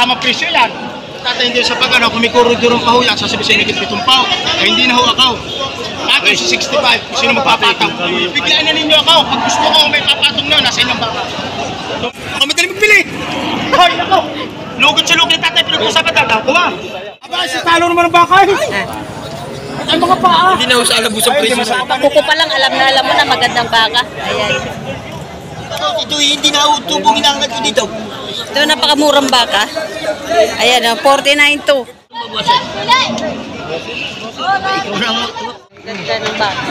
tamang presyo yan. Tatay hindi sa pag-ano, kung may kurodurong pahuyak, sasabi sa inigit 7 pao. Ay hindi na ho akaw. Patong si 65, kung sino magpapatong. Biglaan na ninyo akaw. Pag gusto ko may papatong na, nasa inyong baka. Ako madali magpili! Hoy, ako! Lugot sa lugot, tatay, pinag-usapan tayo. Kuha! Aba, sa talo naman ng baka eh! Ay mga paa! Hindi na ho sa alabos ang presyo. Kuko pa lang, alam mo na magandang baka. Ayan. Ito hindi na ho tubong inangat ko dito. Ito napakamurang baka. Ayan, 49 to. Ganda ng baka.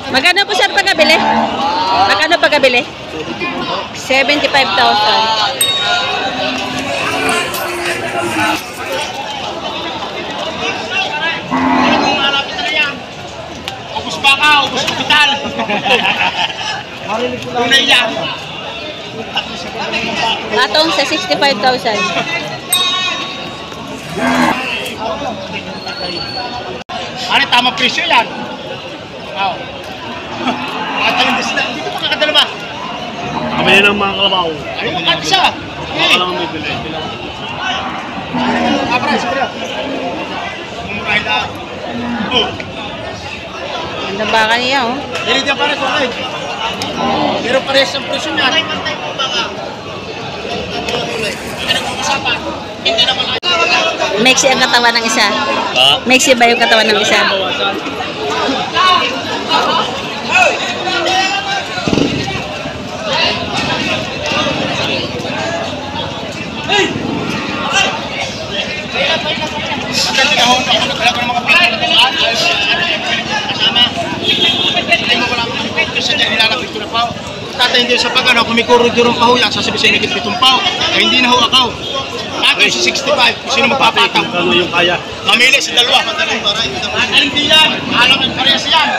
Magkano po sir pagkabili? Magkano pagkabili? 75,000. Ubus baka, ubus kapital. Tunay yan. Atong sa 65,000. Ano, tamang presyo yan. Oo. Mga talindas na. Hindi ko makakadala ba? Kami yan ang mga kalabaw. Ayun, makakad siya. Baka lang may bili. Kapra, sige. Mumurahin na. Oh. Ganda baka niya, oh. Hindi diyan para kung ay. Pero parehas ang presyo niya. Pantay po baka. Hindi na kung-usapan. Hindi naman ay. Mexi ang katawan ng isa. Mexi ba yung katawan ng isa? Tatay hindi sa pag-ano, kung may kurodurong pahuyak, sasabi sa inigit 7 pao. Ay hindi na ho akaw. Patong si 65, kung sino magpapatong. Ano yung kaya? Mamili sa dalawa. Hindi yan. Alam ang parehas yan.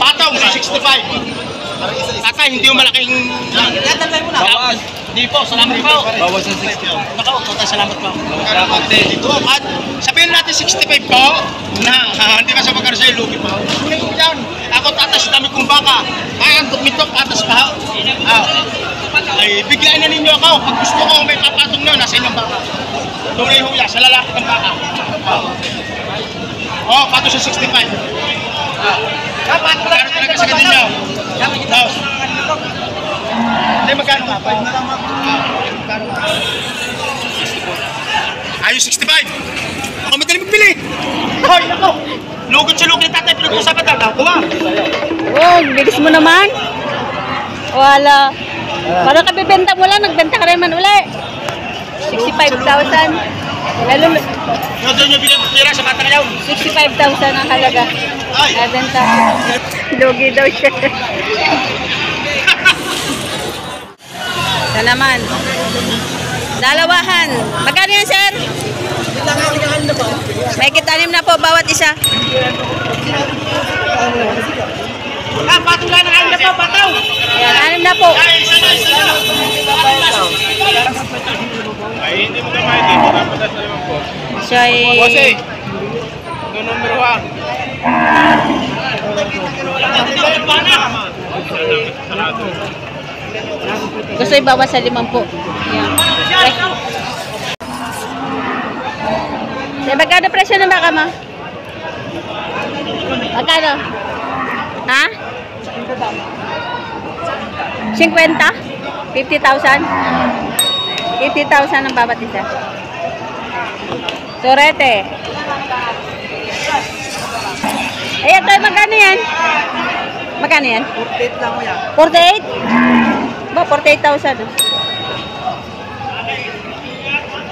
Patong si 65. Tatay, hindi yung malaking... Tatay mo na. Bawas. Hindi po, salamat po. Bawas sa 60. Nako, tatay, salamat po. At sabihin natin 65 po, na hindi ka sa magkano sa'yo, lugi pa. Kunin ko yan. Ako tatas, dami kong baka. Ay, ang tukmitok, tatas pa. Ay, biglaan na ninyo ako. Pag gusto ko may papatong na, nasa inyong baka. Tunay huya, sa lalaki ng baka. Oh, patong sa 65. Magkano talaga sa ganyan nyo? Hindi, magkano nga pa? Magkano nga? Ayun, 65. Ako madali magpili. Hoy, ako! Lugot sa lugot, tatay, pinag-usapan tayo. Kuha! Oh, bilis mo naman. Wala. Parang kabibenta mo lang, nagbenta ka naman uli. 65,000. Lalo, Doon nyo bilang pira sa bata ngayon. 65,000 ang halaga. Ay! Nabenta. Lugi daw siya. Ito naman. Dalawahan. Magkano yan, sir? May kitanim na po bawat isa. Ah, patong lang ang na po, pataw! Ayan, anim na po. Ay, isa na, isa na! Ay, hindi mo naman dito. Dapat sa limang po. Siya ay... Bossy! Ito numero 1. Gusto ibawas sa 5 po. Ayan. Okay. Magkano presyo ng baka mo? Magkano? Ha? 50? 50,000? 50,000 ang bawat isa. Sorete. Ay, ito, magkano yan? Magkano yan? 48 lang mo yan. 48? Ba, 48,000.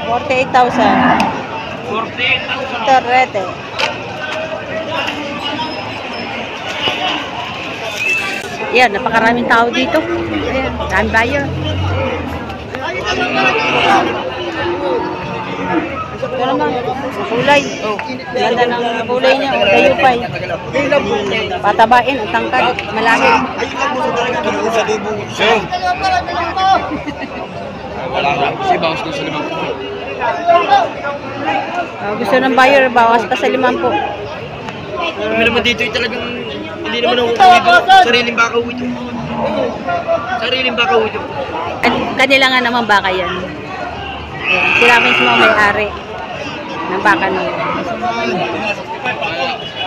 48,000. Sorete. Yan, napakaraming tao dito. Ayan, daan buyer. Ito naman, kulay. Ganda ng kulay niya, dayupay. Patabain, ang tangkad, malaki. Kasi bawas ko sa 5. Gusto ng buyer, bawas pa sa 5. Kami naman dito ay talagang Hindi naman ako kumibig. Sariling baka ho ito. Sariling baka ho ito. Kanila nga naman baka yan. Ayan, sila mismo ang may-ari ng baka na yan.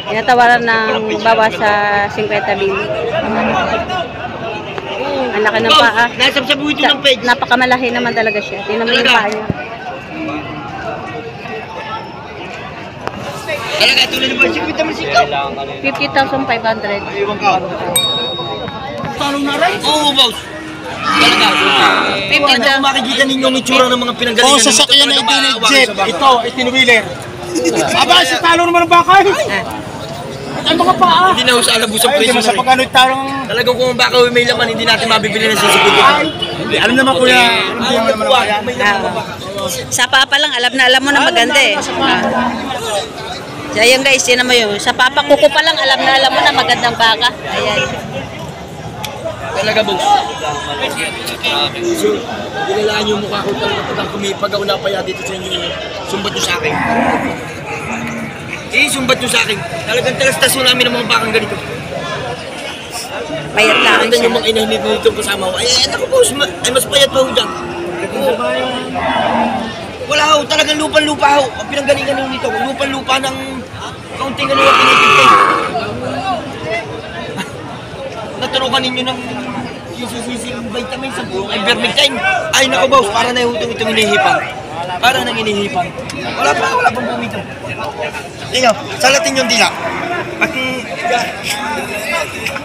Tinatawaran ng bawas sa 50,000. Ang laki ng paa. Nasabsab ho ito ng peg. Napakamalahi naman talaga siya. Tingnan mo yung paa niya. Talaga, ito na naman. Sipit naman sikaw. 50,500. Iwan ka. Talong na rin? Oo, boss. Talaga. Hindi ko makikita ninyo ang itsura ng mga pinanggalingan. Oo, sasakyan na ito ni Jeep. Ito, itin-wheeler. Aba, sa talo naman ng baka eh. Ay, mga paa. Hindi na ho sa alabos ang Ay, hindi presyo mo sa na rin. pagkano talong... Talagang kung ang baka may laman, hindi natin mabibili ng sisipid. Alam naman kuya, hindi mo naman ako yan. May laman ang baka. Sa paa pa lang, alam mo na maganda eh. So, ayun guys, yun naman yun. Sa papa kuko pa lang, alam mo na magandang baka. Ayan. Talaga, boss. So, nilalaan yung mukha ko talaga pag ako napaya dito sa inyo. Sumbat nyo sa akin. Sumbat nyo sa akin. Talagang talastas mo namin ng mga bakang ganito. Payat lang Tignan siya. yung mga inahinit dito kasama ko. Ay, ako boss, ay mas payat pa ho dyan. Wala ho, talagang lupa-lupa ho. Ang pinanggalingan nyo nito, lupa-lupa ng kaunting ano ang pinipigay. Naturukan ninyo ng yung vitamin sa buong ivermectin. Ay nako boss, para na itong inihipan. Para nang inihipan. Wala pang bumito. Tingnan, salatin yung dila.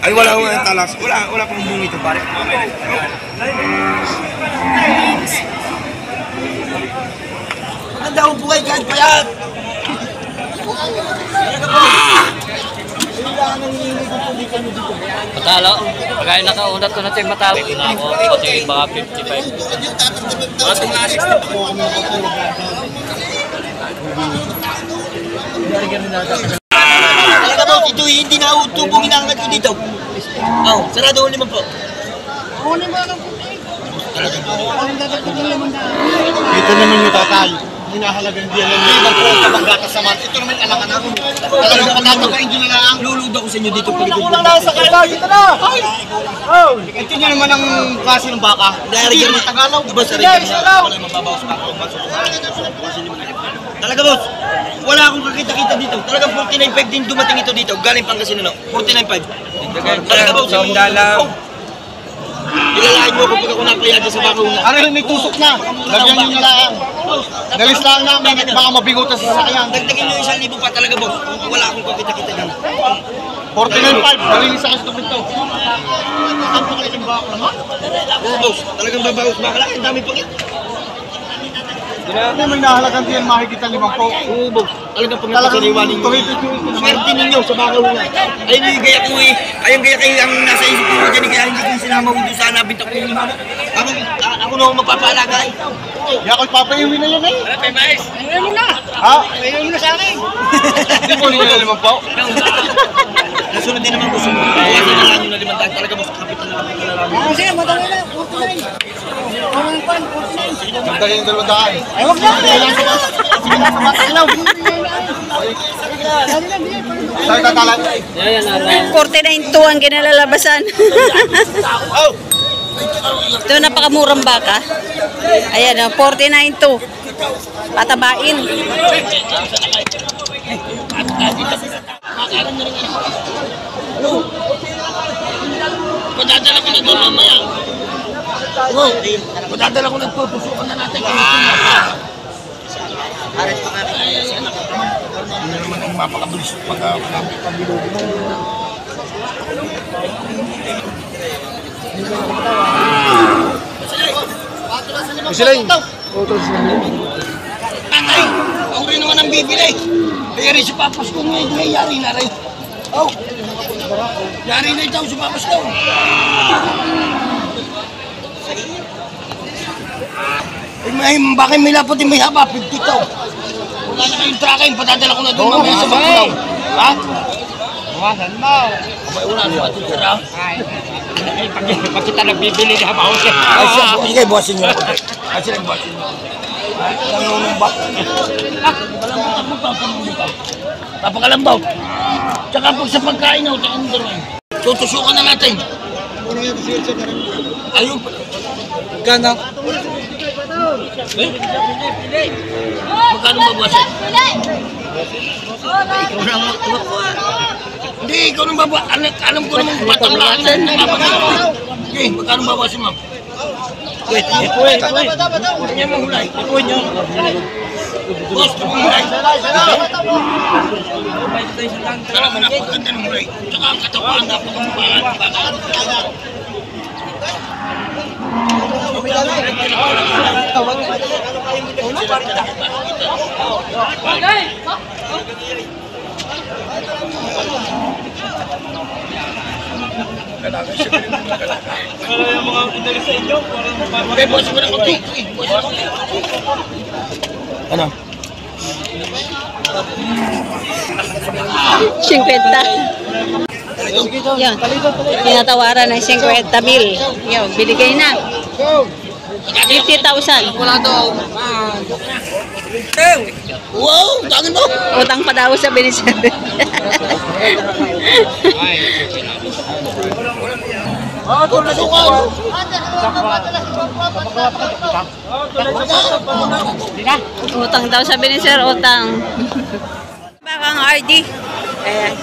Ay wala ho ang talas. Wala pang bumito pare. Maganda ho buhay kahit payat. Matalo, pagkain nakaunat ko natin matalo. Na ako, pati mga 55. Talaga boss, ito hindi na ho tubong inaangat ko dito. Oh, sarado ho naman po. Ito naman yung tatay. Hinahalagang diyan ng liban po sa paggatas naman. Ito naman alangan ako. Talagang patatapain dyan na lang. Luluda ko sa inyo dito pag ito. Sa kaiba, dito na! Oh! Ito nyo naman ang klase ng baka. Dari Hindi ganun. naman Tagalog. Diba sa rin? Wala mababawas pa ako. Talaga boss, wala akong kakita-kita dito. Talagang 49.5 din dumating ito dito. Galing Pangasinan. 49.5. Talaga boss. Ilalahin mo kapag ako napaya dyan sa baka una. Ano may tusok na? Lagyan nyo na lang. Dalis lang namin at baka mabigutan sa sasakyan. Dagdagin nyo 1,000 pa talaga boss. Wala akong kakita-kita dyan. 49.5. Dalinis sa kasi ito. Ang pakailang baka naman. Oo boss, talagang babawas baka lang. Ang dami pang ito. Hindi may nahalagang diyan makikita 5 po. Oo boss, talagang Talagang pangapasaliwan ninyo. tumipid-tumipid. Swerte ninyo sa baka una. Ayun yung gaya ko eh. Ayun gaya kayo ang nasa isip ko dyan. Kaya hindi ko sinama ko doon sana. Binta ko yung mama. Ako na ako magpapaalaga eh. Di ako ipapaiwi na yan eh. Ayun mo na. Ha? Paiwi mo na sa akin. Hindi po nila 5 po. Nasunod din naman gusto mo. Kasi na lang yung nalimandaan talaga boss. Kapitan na lang. Sige, madali na. 49. Magdali yung 200. Ay, wag na. Sige lang sa bata ilaw. Saan tatalan? 49.2 ang kinalalabasan. Ito napakamurang baka. Ayan, 49.2. Patabain. Padadala ko na doon mamaya. Oo, padadala ko na doon. Tusukan na natin. Hindi naman ang mapakabilis pagkakabilo. Kusiling. Tatay, ang rin naman ang bibili. Kaya rin si Papas ko ngayon, yari na rin. Oh, yari na ito si Papas ko. Ay, bakit may lapot din may haba? 50 to. Wala na kayong tracking, patadala ko na doon mamaya sa Baclaw. Ha? Buwasan mo. Abay, wala na ito, tira. Pag kita nagbibili na ba? Ay, siya, sige, buwasin nyo. Ay, sila buwasin nyo. Nangunumba. Papakalambaw. Tsaka pag sa pagkain ako, tsaka nito rin. Tutusukan na natin. Ayun. Gana. Magkano babawasan? Ikaw na ang tumakwa. Hindi, ikaw nang babawasan. Alam ko naman patamlaan na babawasan. Okay, magkano babawasan, ma'am? Wait, ikuwi. Huwag niya mahulay. Ikuwi niyo. Boss, mahulay. Kala mo napaganda ng hulay. Tsaka ang katapaan dapat ang mabagaan. Pero yung mga inalis sa inyo, parang Okay, boss mo na konti. Ano? 50. Yan. Tinatawaran ng 50,000. Yan, binigay na. 50,000. Wala daw. Wow, dangin mo. Utang pa daw sa Benicer. Tutusukan. Utang daw sa Benicer, utang. Bakang RD. Ayan.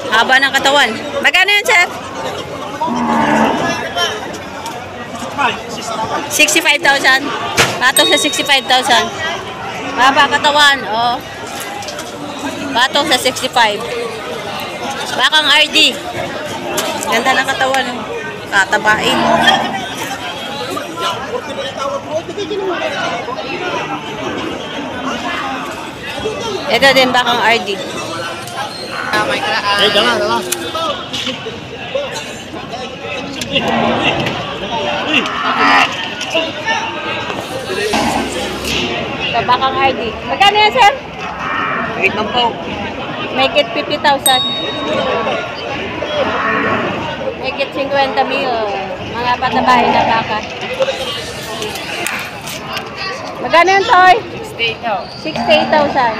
Haba ng katawan. Magkano yun, sir? 65,000. Patong sa 65,000. Haba katawan, oh. Patong sa 65. Bakang RD. Ganda ng katawan, oh. Tatabain. Ito din bakang RD. Jangan. Ito bakang RD. Magkano yan, sir? Wait lang po. Make it 50,000. Make it 50,000. Mga patabahay na baka. Magkano yan, Toy? 68,000.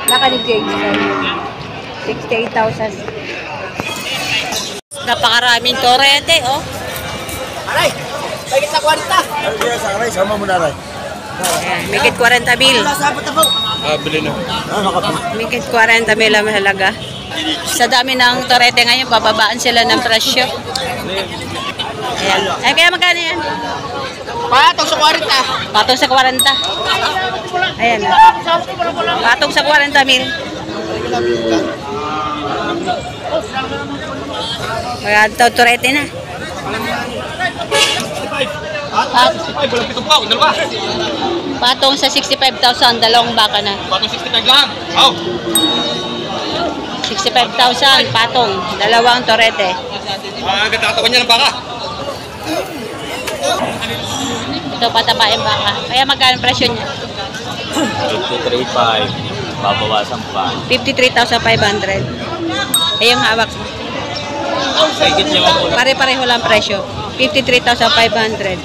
Baka ni James. 68,000. Napakaraming torete, oh. Aray, bagit sa 40. Ano kaya sa aray? Sama mo na aray. Make it 40,000. Sabat ako. bili na. Make it 40,000 ang mahalaga. Sa dami ng torete ngayon, bababaan sila ng presyo. Ayan. Ay, kaya magkano yan? Patong sa 40. Patong sa 40. Ayan. Patong sa 40,000. Maganda torete na. Patong sa 65,000, dalawang baka na. Patong 65 lang. Oh. 65,000, patong, dalawang torete. Ganda katawan niya ng baka. Ito patabain baka. Kaya magkano presyo niya? 53.5. Babawasan pa. 53,500. Ay, yung hawak. Higit niya ako. Pare-pareho lang presyo. 53,500.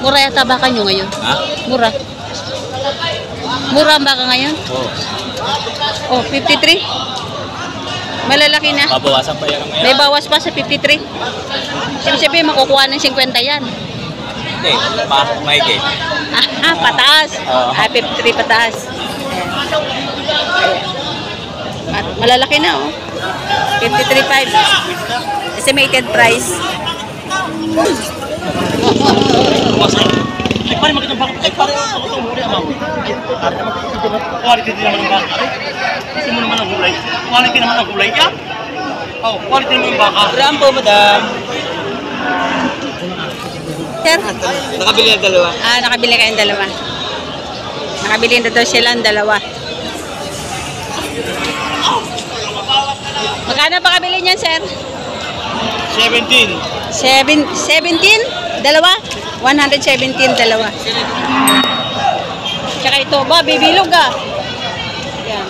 Mura yata baka nyo ngayon. Ha? Mura. Mura ang baka ngayon? Oo. Oh, 53. Malalaki na. Babawasan pa yan May ngayon. bawas pa sa 53. Siyempre, makukuha ng 50 yan. Hindi. Mahigit. Ah, pataas. Oo. 53 pataas. At malalaki na, oh. 53.5. Estimated price. Ay, pare, magandang baka. Ay, pare, ito, muli ang mga. Quality din naman ang baka. Kasi mo naman ang gulay. Quality naman ang gulay ka. Oh, quality naman ang baka. Rambo, madam. Sir? Nakabili ang dalawa. Ah, nakabili kayong dalawa. Nakabili na daw sila ang dalawa. Magkano pa kabili niyan, sir? 17. 17? Dalawa? 117 dalawa. Tsaka ito ba, bibilog ah. Yan.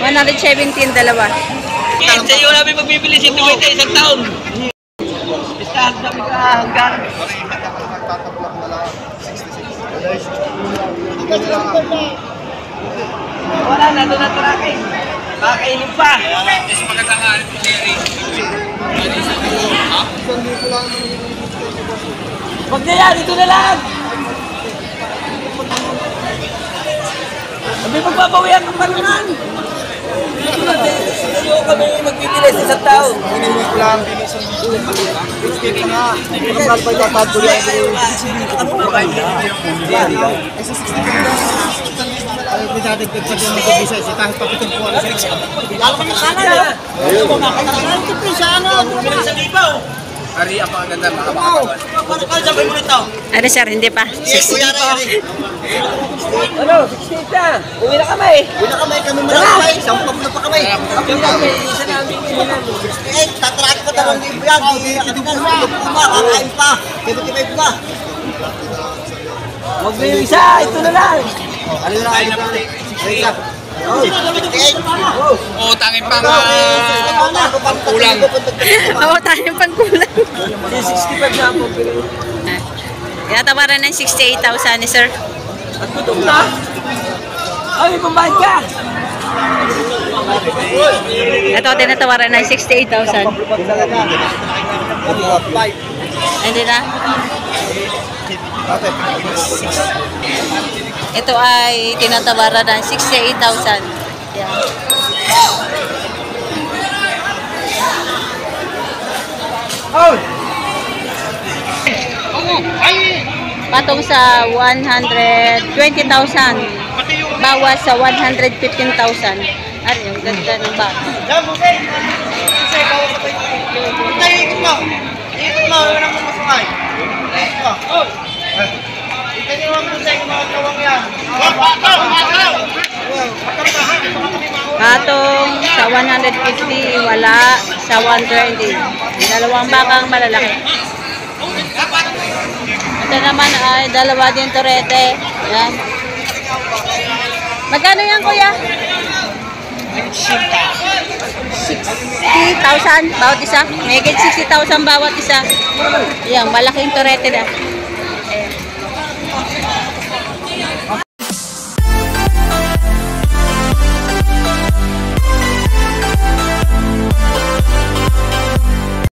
117 dalawa. Sa iyo namin magbibili si Tuwita isang taon. Basta namin ka hanggang. Wala, nandun na tracking. Kakainin pa. Wag na yan, ito na lang. Sabi magbabawian ng panunan. Ito na, tayo kami magpipili sa isang tao. Hinimik lang. Kita nga. Kapag pa yung tatagol yan. Ay, may dadagdag pa din mag-ibisa. Kahit pa pitong po. Lalo ka sana. Ayaw mo nga. Kailangan ko sa ano. Sa libaw. Ari, ang maganda. Makapagod. Paano ka sabay mo nito? Ano sir, hindi pa? Ano, 68 na. Uwi na kami. Uwi na kami. Kami malakay. Sampap na pa kami. Isa namin. 68. Tatrack ko 2,000 yan. Hindi ko na. Kakain pa. Kaya pa. Huwag na yung isa, ito na lang. Ano na kayo na? Isa. Oo, tangin pang kulang. Oo, tayong pangkulang. 65 na po. Tinatawaran ng 68,000 ni sir. At gutom na. Ay, pambayad ka. Ito, tinatawaran ng 68,000. Hindi na. Ito ay tinatawaran ng 68,000. Yan. Patong sa 120,000. Bawas sa 115,000. Ano yung ganda ng bata. Patong sa 150, wala sa 120. Dalawang bakang malalaki. Ito naman ay dalawa din torete. Yan. Magkano yan, kuya? 60,000 bawat isa. Megit 60,000 bawat isa. Yan, malaking torete na.